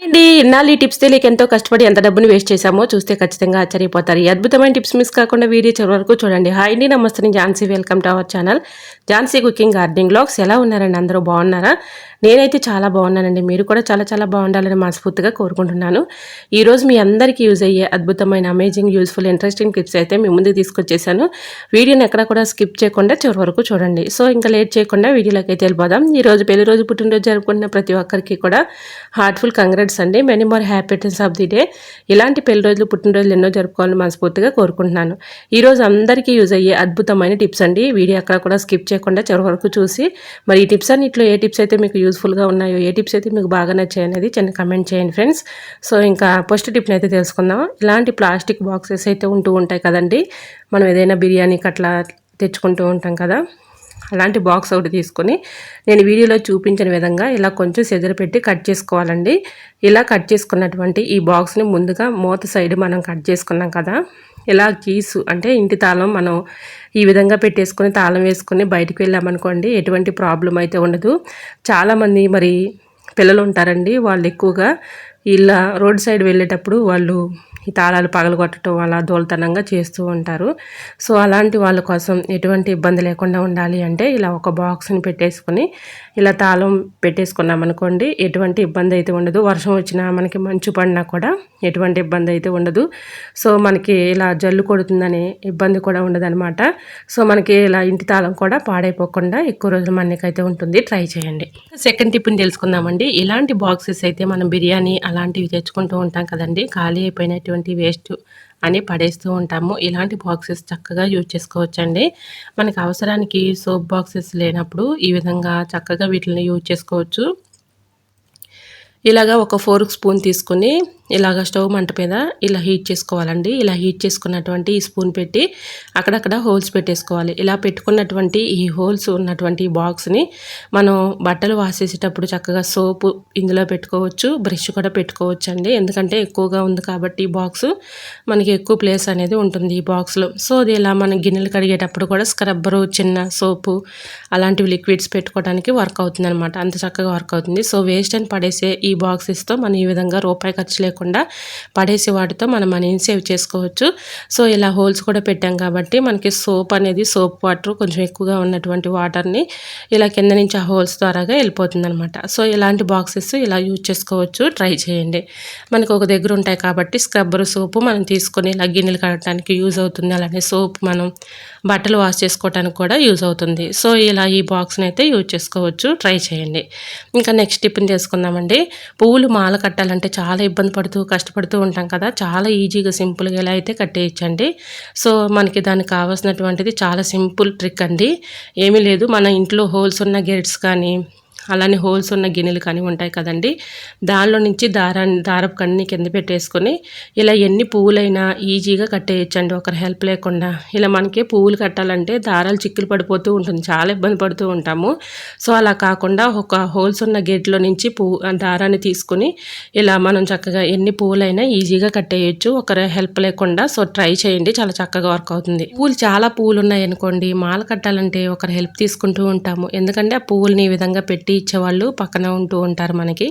అండి ఇన్నాళ్ళు ఈ టిప్స్ తెలియక ఎంతో కష్టపడి ఎంత డబ్బుని వేస్ట్ చేశామో చూస్తే ఖచ్చితంగా ఆశ్చర్యపోతారు. ఈ అద్భుతమైన టిప్స్ మిస్ కాకుండా వీడియో చివరి వరకు చూడండి. హాయ్ అండి, నమస్తే, నేను Jhansi. Welcome to our channel Jhansi cooking gardening vlogs. ఎలా ఉన్నారండి? అందరూ బాగున్నారా? నేనైతే చాలా బాగున్నానండి. మీరు కూడా చాలా చాలా బాగుండాలని మనస్ఫూర్తిగా కోరుకుంటున్నాను. ఈరోజు మీ అందరికీ యూజ్ అయ్యే అద్భుతమైన అమేజింగ్ యూస్ఫుల్ ఇంట్రెస్టింగ్ టిప్స్ అయితే మీ ముందుకు తీసుకొచ్చేసాను. వీడియోని ఎక్కడ కూడా స్కిప్ చేయకుండా చివరి వరకు చూడండి. సో ఇంకా లేట్ చేయకుండా వీడియోలోకి అయితే వెళ్ళిపోదాం. ఈరోజు పెళ్లి రోజు పుట్టినరోజు జరుపుకుంటున్న ప్రతి ఒక్కరికి కూడా హార్ట్ఫుల్ కంగ్రాట్స్ అండి. Many more happiness of the day. ఇలాంటి పెళ్లి రోజులు పుట్టినరోజులు ఎన్నో జరుపుకోవాలని మనస్ఫూర్తిగా కోరుకుంటున్నాను. ఈరోజు అందరికీ యూజ్ అయ్యే అద్భుతమైన టిప్స్ అండి. వీడియో అక్కడ కూడా స్కిప్ చేయకుండా చివరి వరకు చూసి మరి ఈ టిప్స్ అన్నిట్లో ఏ టిప్స్ అయితే మీకు యూస్ఫుల్గా ఉన్నాయో, ఏ టిప్స్ అయితే మీకు బాగా నచ్చాయి అనేది చిన్న కమెంట్ చేయండి ఫ్రెండ్స్. సో ఇంకా ఫస్ట్ టిప్ని అయితే తెలుసుకుందాం. ఇలాంటి ప్లాస్టిక్ బాక్సెస్ అయితే ఉంటూ ఉంటాయి కదండి. మనం ఏదైనా బిర్యానీకి అట్లా తెచ్చుకుంటూ ఉంటాం కదా, అలాంటి బాక్స్ ఒకటి తీసుకొని నేను వీడియోలో చూపించిన విధంగా ఇలా కొంచెం సెజర పెట్టి కట్ చేసుకోవాలండి. ఇలా కట్ చేసుకున్నటువంటి ఈ బాక్స్ని ముందుగా మూత సైడ్ మనం కట్ చేసుకున్నాం కదా, ఇలా కీసు అంటే ఇంటి తాళం మనం ఈ విధంగా పెట్టేసుకొని తాళం వేసుకొని బయటికి వెళ్ళామనుకోండి, ఎటువంటి ప్రాబ్లం అయితే ఉండదు. చాలామంది మరి పిల్లలు ఉంటారండి, వాళ్ళు ఎక్కువగా ఇలా రోడ్ సైడ్ వెళ్ళేటప్పుడు వాళ్ళు ఈ తాళాలు పగలగొట్టడం అలా దోల్తనంగా చేస్తూ ఉంటారు. సో అలాంటి వాళ్ళ కోసం ఎటువంటి ఇబ్బంది లేకుండా ఉండాలి అంటే ఇలా ఒక బాక్స్ని పెట్టేసుకొని ఇలా తాళం పెట్టేసుకున్నాం అనుకోండి, ఎటువంటి ఇబ్బంది అయితే ఉండదు. వర్షం వచ్చినా మనకి మంచు పడినా కూడా ఎటువంటి ఇబ్బంది అయితే ఉండదు. సో మనకి ఇలా జల్లు కొడుతుందనే ఇబ్బంది కూడా ఉండదన్నమాట. సో మనకి ఇలా ఇంటి తాళం కూడా పాడైపోకుండా ఎక్కువ రోజులు మనకైతే ఉంటుంది. ట్రై చేయండి. సెకండ్ టిప్ని తెలుసుకుందామండి. ఇలాంటి బాక్సెస్ అయితే మనం బిర్యానీ అలాంటివి తెచ్చుకుంటూ ఉంటాం కదండి, ఖాళీ అయిపోయినటువంటి వేస్ట్ అని పడేస్తూ ఉంటాము. ఇలాంటి బాక్సెస్ చక్కగా యూజ్ చేసుకోవచ్చండి. మనకి అవసరానికి సోప్ బాక్సెస్ లేనప్పుడు ఈ విధంగా చక్కగా వీటిని యూజ్ చేసుకోవచ్చు. ఇలాగా ఒక ఫోర్క్ స్పూన్ తీసుకొని ఇలాగ స్టవ్ మంట మీద ఇలా హీట్ చేసుకోవాలండి. ఇలా హీట్ చేసుకున్నటువంటి ఈ స్పూన్ పెట్టి అక్కడక్కడ హోల్స్ పెట్టేసుకోవాలి. ఇలా పెట్టుకున్నటువంటి ఈ హోల్స్ ఉన్నటువంటి బాక్స్ని మనం బట్టలు వాసేసేటప్పుడు చక్కగా సోపు ఇందులో పెట్టుకోవచ్చు, బ్రష్ కూడా పెట్టుకోవచ్చు అండి. ఎందుకంటే ఎక్కువగా ఉంది కాబట్టి ఈ బాక్స్ మనకి ఎక్కువ ప్లేస్ అనేది ఉంటుంది ఈ బాక్స్లో. సో అది ఇలా మనం గిన్నెలు కడిగేటప్పుడు కూడా స్క్రబ్బరు, చిన్న సోపు అలాంటివి లిక్విడ్స్ పెట్టుకోవడానికి వర్క్ అవుతుంది అనమాట. అంత చక్కగా వర్క్ అవుతుంది. సో వేస్ట్ అని పడేసే ఈ బాక్సెస్తో మనం ఈ విధంగా రూపాయి ఖర్చు లేకుండా పడేసి వాటితో మనం మనీని సేవ్ చేసుకోవచ్చు. సో ఇలా హోల్స్ కూడా పెట్టాం కాబట్టి మనకి సోప్ అనేది సోప్ వాటర్ కొంచెం ఎక్కువగా ఉన్నటువంటి వాటర్ని ఇలా కింద నుంచి ఆ హోల్స్ ద్వారాగా వెళ్ళిపోతుంది అనమాట. సో ఇలాంటి బాక్సెస్ ఇలా యూజ్ చేసుకోవచ్చు. ట్రై చేయండి. మనకు ఒక దగ్గర ఉంటాయి కాబట్టి స్క్రబ్బర్, సోపు మనం తీసుకొని ఇలా గిన్నెలు కడగడానికి యూజ్ అవుతుంది. అలానే సోప్ మనం బట్టలు వాష్ చేసుకోవడానికి కూడా యూజ్ అవుతుంది. సో ఇలా ఈ బాక్స్ని అయితే యూజ్ చేసుకోవచ్చు. ట్రై చేయండి. ఇంకా నెక్స్ట్ టిప్ని చేసుకుందామండి. పువ్వులు మాల కట్టాలంటే చాలా ఇబ్బంది పడుతూ కష్టపడుతూ ఉంటాం కదా, చాలా ఈజీగా సింపుల్గా ఎలా అయితే కట్టేయచ్చండి. సో మనకి దానికి కావాల్సినటువంటిది చాలా సింపుల్ ట్రిక్ అండి. ఏమీ లేదు, మన ఇంట్లో హోల్స్ ఉన్న గేట్స్ కానీ అలానే హోల్స్ ఉన్న గిన్నెలు కానీ ఉంటాయి కదండి, దానిలో నుంచి దారపు కన్ని కింద పెట్టేసుకొని ఇలా ఎన్ని పువ్వులైనా ఈజీగా కట్టేయచ్చండి ఒకరి హెల్ప్ లేకుండా. ఇలా మనకి పువ్వులు కట్టాలంటే దారాలు చిక్కులు పడిపోతూ ఉంటుంది, చాలా ఇబ్బంది పడుతూ ఉంటాము. సో అలా కాకుండా ఒక హోల్స్ ఉన్న గేట్లో నుంచి దారాన్ని తీసుకొని ఇలా మనం చక్కగా ఎన్ని పువ్వులైనా ఈజీగా కట్టేయచ్చు ఒకరి హెల్ప్ లేకుండా. సో ట్రై చేయండి, చాలా చక్కగా వర్క్ అవుతుంది. చాలా పువ్వులు ఉన్నాయి అనుకోండి, మాల కట్టాలంటే ఒకరి హెల్ప్ తీసుకుంటూ ఉంటాము. ఎందుకంటే ఆ పువ్వుల్ని ఈ విధంగా పెట్టి ఇచ్చేవాళ్ళు పక్కన ఉంటూ ఉంటారు. మనకి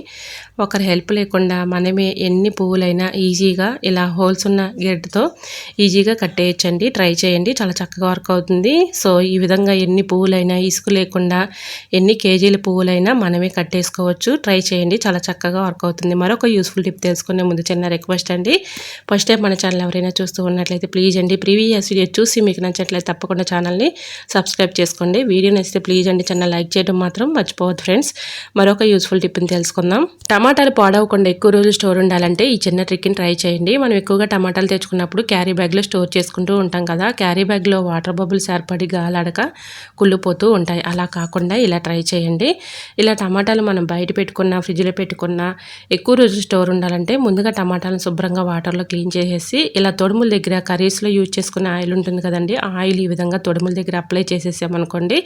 ఒకరి హెల్ప్ లేకుండా మనమే ఎన్ని పువ్వులైనా ఈజీగా ఇలా హోల్స్ ఉన్న గేట్తో ఈజీగా కట్టేయచ్చండి. ట్రై చేయండి, చాలా చక్కగా వర్క్ అవుతుంది. సో ఈ విధంగా ఎన్ని పువ్వులైనా ఇసుక లేకుండా ఎన్ని కేజీల పువ్వులైనా మనమే కట్టేసుకోవచ్చు. ట్రై చేయండి, చాలా చక్కగా వర్క్ అవుతుంది. మరొక యూస్ఫుల్ టిప్ తెలుసుకునే ముందు చిన్న రిక్వెస్ట్ అండి. ఫస్ట్ టైం మన ఛానల్ ఎవరైనా చూస్తూ ఉన్నట్లయితే ప్లీజ్ అండి, ప్రీవియస్ వీడియో చూసి మీకు నచ్చట్లయితే తప్పకుండా ఛానల్ని సబ్స్క్రైబ్ చేసుకోండి. వీడియో నచ్చితే ప్లీజ్ అండి చిన్న లైక్ చేయడం మాత్రం మర్చిపోవద్దు ఫ్రెండ్స్. మరొక యూస్ఫుల్ టిప్ని తెలుసుకుందాం. టమాటాలు పాడవకుండా ఎక్కువ రోజులు స్టోర్ ఉండాలంటే ఈ చిన్న ట్రిక్ని ట్రై చేయండి. మనం ఎక్కువగా టమాటాలు తెచ్చుకున్నప్పుడు క్యారీ బ్యాగ్లో స్టోర్ చేసుకుంటూ ఉంటాం కదా, క్యారీ బ్యాగ్లో వాటర్ బబుల్స్ ఏర్పడి గాలాడక కుళ్ళిపోతూ ఉంటాయి. అలా కాకుండా ఇలా ట్రై చేయండి. ఇలా టమాటాలు మనం బయట పెట్టుకున్నా ఫ్రిడ్జ్లో పెట్టుకున్నా ఎక్కువ రోజులు స్టోర్ ఉండాలంటే ముందుగా టమాటాలను శుభ్రంగా వాటర్లో క్లీన్ చేసేసి ఇలా తొడుముల దగ్గర కర్రీస్లో యూజ్ చేసుకునే ఆయిల్ ఉంటుంది కదండి, ఆ ఆయిల్ ఈ విధంగా తొడుముల దగ్గర అప్లై చేసేసామనుకోండి,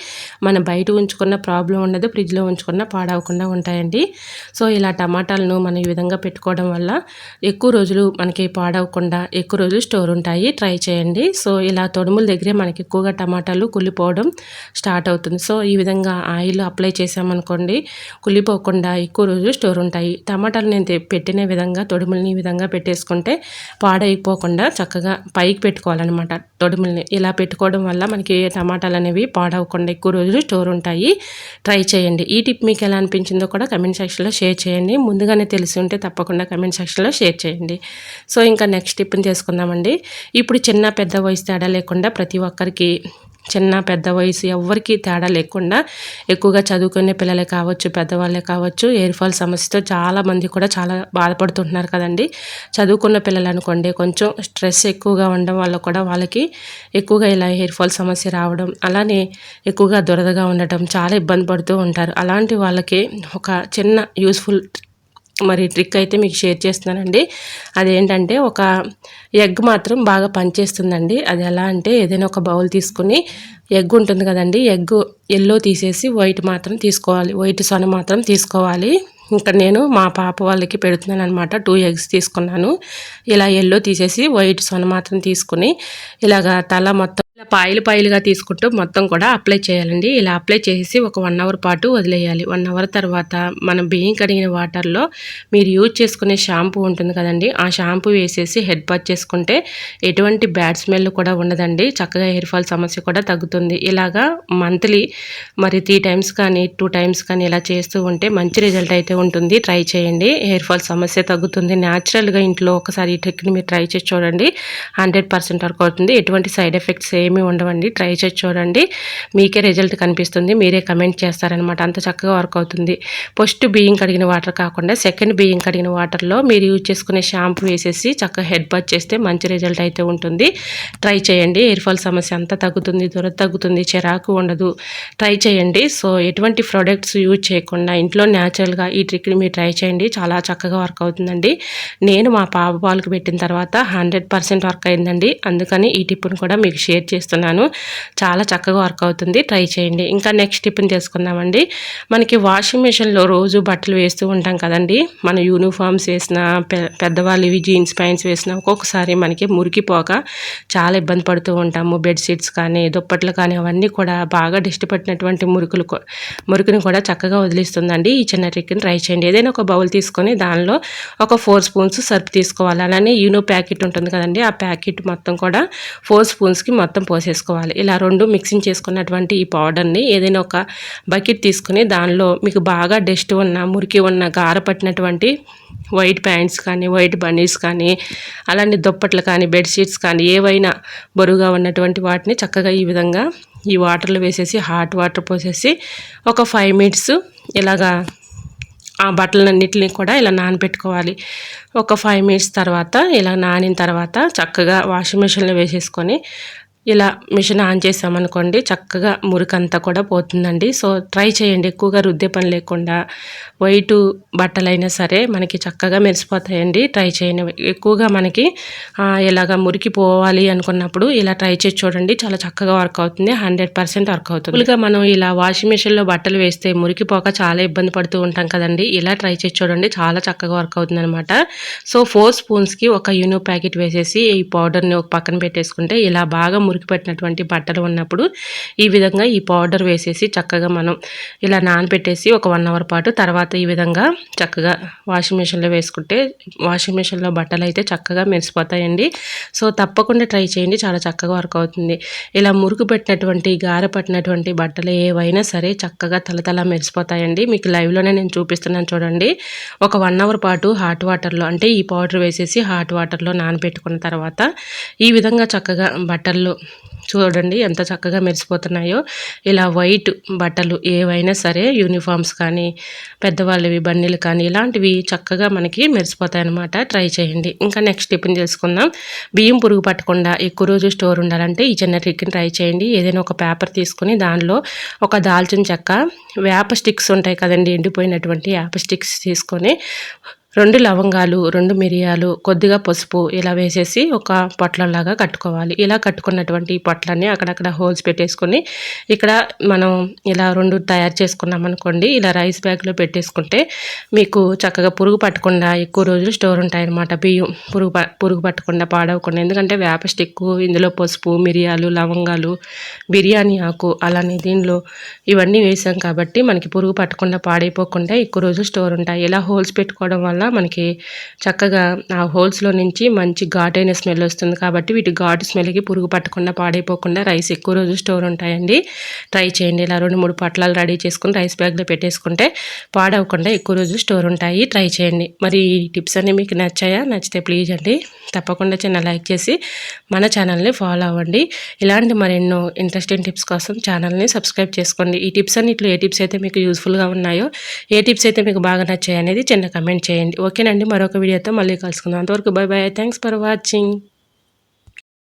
మనం బయట ఉంచుకున్న ప్రాబ్లం ఉండదు, ఫ్రిడ్జ్లో ఉంచుకున్నా పాడవకుండా ఉంటాయండి. సో ఇలా టమాటాలను మనం ఈ విధంగా పెట్టుకోవడం వల్ల ఎక్కువ రోజులు మనకి పాడవకుండా ఎక్కువ రోజులు స్టోర్ ఉంటాయి. ట్రై చేయండి. సో ఇలా తొడుముల దగ్గరే మనకి ఎక్కువగా టమాటాలు కుళ్ళిపోవడం స్టార్ట్ అవుతుంది. సో ఈ విధంగా ఆయిల్ అప్లై చేసామనుకోండి, కుళ్ళిపోకుండా ఎక్కువ రోజులు స్టోర్ ఉంటాయి. టమాటాలు నేను పెట్టిన విధంగా తొడుముల్ని ఈ విధంగా పెట్టేసుకుంటే పాడైపోకుండా చక్కగా పైకి పెట్టుకోవాలన్నమాట తొడుముల్ని. ఇలా పెట్టుకోవడం వల్ల మనకి టమాటాలు అనేవి పాడవకుండా ఎక్కువ రోజులు స్టోర్ ఉంటాయి. ట్రై చేయండి. ఈ టిప్ మీకు ఎలా అనిపించిందో కూడా కమెంట్ సెక్షన్లో షేర్ చేయండి. ముందుగానే తెలిసి ఉంటే తప్పకుండా కమెంట్ సెక్షన్లో షేర్ చేయండి. సో ఇంకా నెక్స్ట్ టిప్ని చేసుకుందామండి. ఇప్పుడు చిన్న పెద్ద వయసు తేడా లేకుండా ప్రతి ఒక్కరికి, చిన్న పెద్ద వయసు ఎవ్వరికి తేడా లేకుండా ఎక్కువగా చదువుకునే పిల్లలే కావచ్చు, పెద్దవాళ్ళే కావచ్చు, హెయిర్ ఫాల్ సమస్యతో చాలామంది కూడా చాలా బాధపడుతుంటున్నారు కదండి. చదువుకున్న పిల్లలు అనుకోండి, కొంచెం స్ట్రెస్ ఎక్కువగా ఉండడం వల్ల కూడా వాళ్ళకి ఎక్కువగా ఇలా హెయిర్ ఫాల్ సమస్య రావడం, అలానే ఎక్కువగా దురదగా ఉండటం, చాలా ఇబ్బంది పడుతూ ఉంటారు. అలాంటి వాళ్ళకి ఒక చిన్న యూస్ఫుల్ ట్రిక్ అయితే మీకు షేర్ చేస్తున్నానండి. అదేంటంటే ఒక ఎగ్ మాత్రం బాగా పనిచేస్తుందండి. అది ఎలా అంటే ఏదైనా ఒక బౌల్ తీసుకుని ఎగ్ ఉంటుంది కదండి, ఎగ్ ఎల్లో తీసేసి వైట్ మాత్రం తీసుకోవాలి, వైట్ సొన మాత్రం తీసుకోవాలి. ఇంకా నేను మా పాప వాళ్ళకి పెడుతున్నాను అనమాట. 2 ఎగ్స్ తీసుకున్నాను. ఇలా ఎల్లో తీసేసి వైట్ సొన మాత్రం తీసుకుని ఇలాగా తల మొత్తం ఇలా పాయలుగా తీసుకుంటూ మొత్తం కూడా అప్లై చేయాలండి. ఇలా అప్లై చేసి ఒక 1 అవర్ పాటు వదిలేయాలి. 1 అవర్ తర్వాత మనం బియ్యం కడిగిన వాటర్లో మీరు యూజ్ చేసుకునే షాంపూ ఉంటుంది కదండి, ఆ షాంపూ వేసేసి హెడ్ బాత్ చేసుకుంటే ఎటువంటి బ్యాడ్ స్మెల్ కూడా ఉండదండి. చక్కగా హెయిర్ ఫాల్ సమస్య కూడా తగ్గుతుంది. ఇలాగా మంత్లీ 3 టైమ్స్ కానీ 2 టైమ్స్ కానీ ఇలా చేస్తూ ఉంటే మంచి రిజల్ట్ అయితే ఉంటుంది. ట్రై చేయండి. హెయిర్ ఫాల్ సమస్య తగ్గుతుంది. న్యాచురల్గా ఇంట్లో ఒకసారి ఈ ట్రిక్ని మీరు ట్రై చేసి చూడండి. 100% వర్క్ అవుతుంది. ఎటువంటి సైడ్ ఎఫెక్ట్స్ ఏమీ ఉండవండి. ట్రై చేసి చూడండి, మీకే రిజల్ట్ కనిపిస్తుంది. మీరే కమెంట్ చేస్తారనమాట. అంత చక్కగా వర్క్ అవుతుంది. ఫస్ట్ బియ్యం కడిగిన వాటర్ కాకుండా సెకండ్ బియ్యం కడిగిన వాటర్లో మీరు యూజ్ చేసుకునే షాంపూ వేసేసి చక్కగా హెడ్ బాత్ చేస్తే మంచి రిజల్ట్ అయితే ఉంటుంది. ట్రై చేయండి. హెయిర్ ఫాల్ సమస్య అంతా తగ్గుతుంది, దురద తగ్గుతుంది, చిరాకు ఉండదు. ట్రై చేయండి. సో ఎటువంటి ప్రొడక్ట్స్ యూజ్ చేయకుండా ఇంట్లో న్యాచురల్గా ఈ ట్రిక్ని మీరు ట్రై చేయండి. చాలా చక్కగా వర్క్ అవుతుందండి. నేను మా పాప పాలకు పెట్టిన తర్వాత 100% వర్క్ అయిందండి. అందుకని ఈ టిప్ను కూడా మీకు షేర్ చేస్తున్నాను. చాలా చక్కగా వర్క్ అవుతుంది. ట్రై చేయండి. ఇంకా నెక్స్ట్ టిప్ని తెలుసుకుందామండి. మనకి వాషింగ్ మిషన్లో రోజు బట్టలు వేస్తూ ఉంటాం కదండి. మన యూనిఫామ్స్ వేసిన, పెద్దవాళ్ళు ఇవి జీన్స్ ప్యాంట్స్ వేసిన ఒక్కొక్కసారి మనకి మురికిపోక చాలా ఇబ్బంది పడుతూ ఉంటాము. బెడ్షీట్స్ కానీ దుప్పట్లు కానీ అవన్నీ కూడా బాగా డిస్ట్ పట్టినటువంటి మురికిని కూడా చక్కగా వదిలిస్తుందండి. ఈ చిన్న ట్రిక్ని ట్రై చేయండి. ఏదైనా ఒక బౌల్ తీసుకొని దానిలో ఒక 4 స్పూన్స్ సర్ఫ్ తీసుకోవాలి. అలానే యూనో ప్యాకెట్ ఉంటుంది కదండి, ఆ ప్యాకెట్ మొత్తం కూడా 4 స్పూన్స్కి మొత్తం పోసేసుకోవాలి. ఇలా 2 మిక్సింగ్ చేసుకున్నటువంటి ఈ పౌడర్ని ఏదైనా ఒక బకెట్ తీసుకుని దానిలో మీకు బాగా డస్ట్ ఉన్న, మురికి ఉన్న, గార పట్టినటువంటి వైట్ ప్యాంట్స్ కానీ, వైట్ బనీస్ కానీ, అలానే దుప్పట్లు కానీ, బెడ్షీట్స్ కానీ ఏవైనా బరువుగా ఉన్నటువంటి వాటిని చక్కగా ఈ విధంగా ఈ వాటర్లో వేసేసి హాట్ వాటర్ పోసేసి ఒక 5 మినిట్స్ ఇలాగా ఆ బట్టలన్నిటిని కూడా ఇలా నానబెట్టుకోవాలి. ఒక 5 మినిట్స్ తర్వాత ఇలా నానిన తర్వాత చక్కగా వాషింగ్ మిషన్లో వేసేసుకొని ఇలా మిషన్ ఆన్ చేసామనుకోండి చక్కగా మురికంతా కూడా పోతుందండి. సో ట్రై చేయండి. ఎక్కువగా రుద్దే పని లేకుండా వైట్ బట్టలైనా సరే మనకి చక్కగా మెరిసిపోతాయండి. ట్రై చేయండి. ఎక్కువగా మనకి ఇలాగ మురికి పోవాలి అనుకున్నప్పుడు ఇలా ట్రై చేసి చూడండి. చాలా చక్కగా వర్క్ అవుతుంది. 100% వర్క్ అవుతుంది. ఫుల్గా మనం ఇలా వాషింగ్ మిషన్లో బట్టలు వేస్తే మురికిపోక చాలా ఇబ్బంది పడుతూ ఉంటాం కదండి. ఇలా ట్రై చేసి చూడండి. చాలా చక్కగా వర్క్ అవుతుంది అనమాట. సో 4 స్పూన్స్కి ఒక యూనో ప్యాకెట్ వేసేసి ఈ పౌడర్ని ఒక పక్కన పెట్టేసుకుంటే ఇలా బాగా మురికి పట్టినటువంటి బట్టలు ఉన్నప్పుడు ఈ విధంగా ఈ పౌడర్ వేసేసి చక్కగా మనం ఇలా నానబెట్టేసి ఒక 1 అవర్ పాటు తర్వాత ఈ విధంగా చక్కగా వాషింగ్ మిషన్లో వేసుకుంటే వాషింగ్ మిషన్లో బట్టలు అయితే చక్కగా మెరిసిపోతాయండి. సో తప్పకుండా ట్రై చేయండి. చాలా చక్కగా వర్క్ అవుతుంది. ఇలా మురికి పెట్టినటువంటి, గార పట్టినటువంటి బట్టలు ఏవైనా సరే చక్కగా తలతల మెరిసిపోతాయండి. మీకు లైవ్లోనే నేను చూపిస్తున్నాను చూడండి. ఒక 1 అవర్ పాటు హాట్ వాటర్లో, అంటే ఈ పౌడర్ వేసేసి హాట్ వాటర్లో నానబెట్టుకున్న తర్వాత ఈ విధంగా చక్కగా బట్టల్లో చూడండి ఎంత చక్కగా మెరిసిపోతున్నాయో. ఇలా వైట్ బట్టలు ఏవైనా సరే యూనిఫామ్స్ కానీ, పెద్దవాళ్ళవి బన్నీలు కానీ ఇలాంటివి చక్కగా మనకి మెరిసిపోతాయి అన్నమాట. ట్రై చేయండి. ఇంకా నెక్స్ట్ టిప్ని తెలుసుకుందాం. బియ్యం పురుగు పట్టకుండా ఎక్కువ రోజు స్టోర్ ఉండాలంటే ఈ చిన్న ట్రిక్ని ట్రై చేయండి. ఏదైనా ఒక పేపర్ తీసుకొని దానిలో ఒక దాల్చిన చెక్క, వేప స్టిక్స్ ఉంటాయి కదండి, ఎండిపోయినటువంటి వేప స్టిక్స్ తీసుకొని 2 లవంగాలు, 2 మిరియాలు, కొద్దిగా పసుపు ఇలా వేసేసి ఒక పొట్లంలాగా కట్టుకోవాలి. ఇలా కట్టుకున్నటువంటి ఈ పొట్లాన్ని అక్కడక్కడ హోల్స్ పెట్టేసుకొని, ఇక్కడ మనం ఇలా 2 తయారు చేసుకున్నామనుకోండి, ఇలా రైస్ బ్యాగ్‌లో పెట్టేసుకుంటే మీకు చక్కగా పురుగు పట్టకుండా ఎక్కువ రోజులు స్టోర్ ఉంటాయన్నమాట. బియ్యం పురుగు పట్టకుండా, పాడవకుండా. ఎందుకంటే వేప స్టిక్కు, ఇందులో పసుపు, మిరియాలు, లవంగాలు, బిర్యానీ ఆకు అలానే దీనిలో ఇవన్నీ వేసాం కాబట్టి మనకి పురుగు పట్టకుండా, పాడైపోకుండా ఎక్కువ రోజులు స్టోర్ ఉంటాయి. ఇలా హోల్స్ పెట్టుకోవడం వల్ల మనకి చక్కగా ఆ హోల్స్‌లో నుంచి మంచి ఘాటైన స్మెల్ వస్తుంది కాబట్టి వీటి ఘాటు స్మెల్‌కి పురుగు పట్టకుండా, పాడైపోకుండా రైస్ ఎక్కువ రోజులు స్టోర్ ఉంటాయండి. ట్రై చేయండి. ఇలా 2, 3 పొట్లాలు రెడీ చేసుకొని రైస్ బ్యాగ్‌లో పెట్టేసుకుంటే పాడవకుండా ఎక్కువ రోజులు స్టోర్ ఉంటాయి. ట్రై చేయండి. మరి ఈ టిప్స్ అన్నీ మీకు నచ్చాయా? నచ్చితే ప్లీజ్ అండి తప్పకుండా చిన్న లైక్ చేసి మన ఛానల్ని ఫాలో అవ్వండి. ఇలాంటి మరెన్నో ఇంట్రెస్టింగ్ టిప్స్ కోసం ఛానల్ని సబ్స్క్రైబ్ చేసుకోండి. ఈ టిప్స్ అన్నిట్లో ఏ టిప్స్ అయితే మీకు యూస్ఫుల్గా ఉన్నాయో, ఏ టిప్స్ అయితే మీకు బాగా నచ్చాయి అనేది చిన్న కమెంట్ చేయండి. ఓకేనండి, మరొక వీడియోతో మళ్ళీ కలుసుకుందాం. అంతవరకు by by. Thanks for watching.